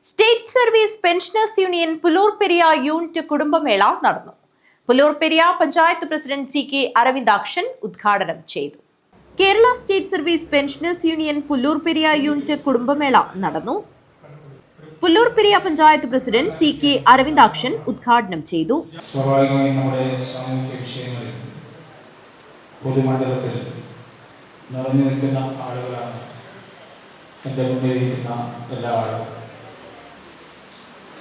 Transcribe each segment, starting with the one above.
State service pensioners union Pulloorperiya unit കുടുംബമേള നടന്നു. Pulloorperiya panchayat president C K Aravindakshan ഉദ്ഘാടനം ചെയ്തു. Kerala state service pensioners union Pulloorperiya unit കുടുംബമേള നടന്നു. Pulloorperiya panchayat president C K Aravindakshan ഉദ്ഘാടനം ചെയ്തു. സ്വാഭാവികമായും നമ്മുടെ സാമൂഹിക വിഷയങ്ങളിൽ പൊതുമണ്ഡലത്തിൽ നിറഞ്ഞു നിൽക്കുന്ന ആളുകളാണ് എൻ്റെ മുന്നിലിരിക്കുന്ന എല്ലാ ആളുകളും.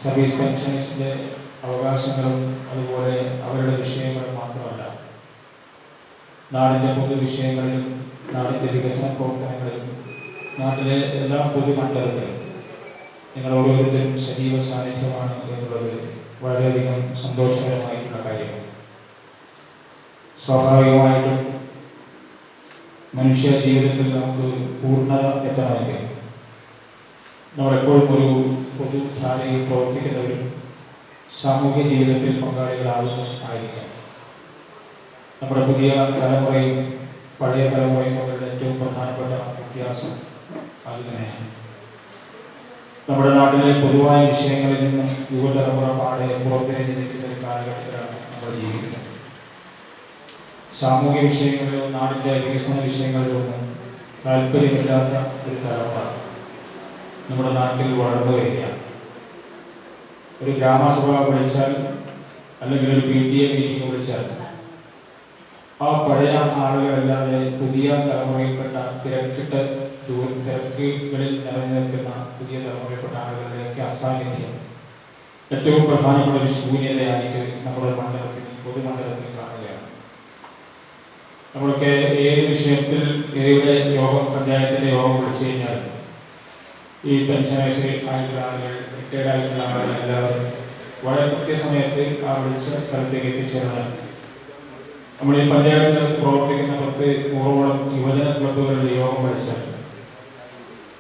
സർവീസ് പെൻഷനേഴ്സിൻ്റെ അവകാശങ്ങളും അതുപോലെ അവരുടെ വിഷയങ്ങളും മാത്രമല്ല, നാടിൻ്റെ പൊതുവിഷയങ്ങളിലും നാടിൻ്റെ വികസന പ്രവർത്തനങ്ങളിലും നാട്ടിലെ എല്ലാ പൊതുമണ്ഡലത്തിലും നിങ്ങൾ ഓരോരുത്തരും സജീവ സാന്നിധ്യമാണ് എന്നുള്ളത് വളരെയധികം സന്തോഷകരമായിട്ടുള്ള കാര്യമാണ്. സ്വാഭാവികമായിട്ടും മനുഷ്യ ജീവിതത്തിൽ നമുക്ക് പൂർണ്ണത എത്തണമെങ്കിൽ നമ്മളെപ്പോഴും ഒരു പൊതുധാരയിൽ പ്രവർത്തിക്കുന്നവരും സാമൂഹ്യ ജീവിതത്തിൽ പങ്കാളികളായിരിക്കാം. നമ്മുടെ പുതിയ തലമുറയും പഴയ തലമുറയും തമ്മിലുള്ള ഏറ്റവും പ്രധാനപ്പെട്ട വ്യത്യാസം അത് തന്നെയാണ്. നമ്മുടെ നാട്ടിലെ പൊതുവായ വിഷയങ്ങളിൽ നിന്നും യുവതലമുറ പാടെ പുറത്തിറങ്ങി നിൽക്കുന്ന ഒരു കാലഘട്ടത്തിലാണ് നമ്മൾ ജീവിക്കുന്നത്. സാമൂഹ്യ വിഷയങ്ങളിലോ നാടിൻ്റെ വികസന വിഷയങ്ങളിലോ ഒന്നും താല്പര്യമില്ലാത്ത ഒരു തലമുറ നമ്മുടെ നാട്ടിൽ വളർന്നു വരികയാണ്. ഒരു ഗ്രാമസഭ വിളിച്ചാൽ അല്ലെങ്കിൽ ഒരു PTA മീറ്റിംഗ് വിളിച്ചാൽ ആ പഴയ ആളുകളല്ലാതെ പുതിയ തലമുറയിൽപ്പെട്ട തിരക്കുകളിൽ നിറഞ്ഞു നിൽക്കുന്ന പുതിയ തലമുറയിൽപ്പെട്ട ആളുകളിലേക്ക് അസാന്നിധ്യം ഏറ്റവും പ്രധാനപ്പെട്ട ഒരു ശൂന്യതയായിട്ട് നമ്മുടെ പൊതുമണ്ഡലത്തിൽ കാണുകയാണ്. നമ്മളൊക്കെ ഏത് വിഷയത്തിൽ ഏത് പഞ്ചായത്തിൻ്റെ യോഗം വിളിച്ചു കഴിഞ്ഞാൽ ഈ പെൻഷനേഴ്സ് ആയിട്ടുള്ള ആളുകൾ, റിട്ടയർഡ് ആയിട്ടുള്ള ആളുകൾ എല്ലാവരും വളരെ കൃത്യസമയത്ത് ആ വിളിച്ച സ്ഥലത്തേക്ക് എത്തിച്ചേർന്നാൽ നമ്മൾ ഈ പഞ്ചായത്തിനകത്ത് പ്രവർത്തിക്കുന്ന 100-100ഓളം യുവജന ക്ലബ്ബുകളുടെ യോഗം വിളിച്ചാൽ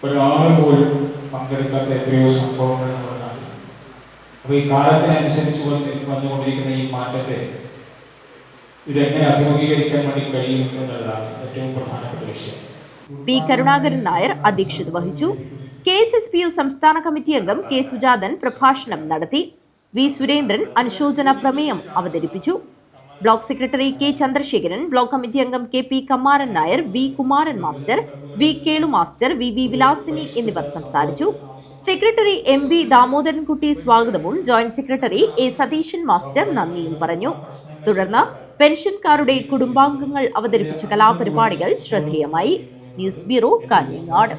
ഒരാൾ പോലും പങ്കെടുക്കാത്ത എത്രയോ സംഭവങ്ങൾ നമ്മുടെ നാട്ടിൽ. അപ്പോൾ ഈ കാലത്തിനനുസരിച്ച് വന്നുകൊണ്ടിരിക്കുന്ന ഈ മാറ്റത്തെ ഇതെങ്ങനെ അഭിമുഖീകരിക്കാൻ വേണ്ടി കഴിയും എന്നുള്ളതാണ് ഏറ്റവും പ്രധാനപ്പെട്ട വിഷയം. പി കരുണാകരൻ നായർ അധ്യക്ഷത വഹിച്ചു. KSSPU സംസ്ഥാന കമ്മിറ്റി അംഗം കെ സുജാതൻ പ്രഭാഷണം നടത്തി. വി സുരേന്ദ്രൻ അനുശോചന പ്രമേയം അവതരിപ്പിച്ചു. Block secretary K Chandrasekharan, block committee അംഗം KP Kammaran Nair, V Kumaran master, V Kelu master, V Vilasini എന്നിവർ സംസാരിച്ചു. സെക്രട്ടറി MV ദാമോദരൻകുട്ടി സ്വാഗതവും joint secretary A Satheesan master നന്ദിയും പറഞ്ഞു. തുടർന്ന് പെൻഷൻകാരുടെ കുടുംബാംഗങ്ങൾ അവതരിപ്പിച്ച കലാപരിപാടികൾ ശ്രദ്ധേയമായി. News bureau, Kanhangad.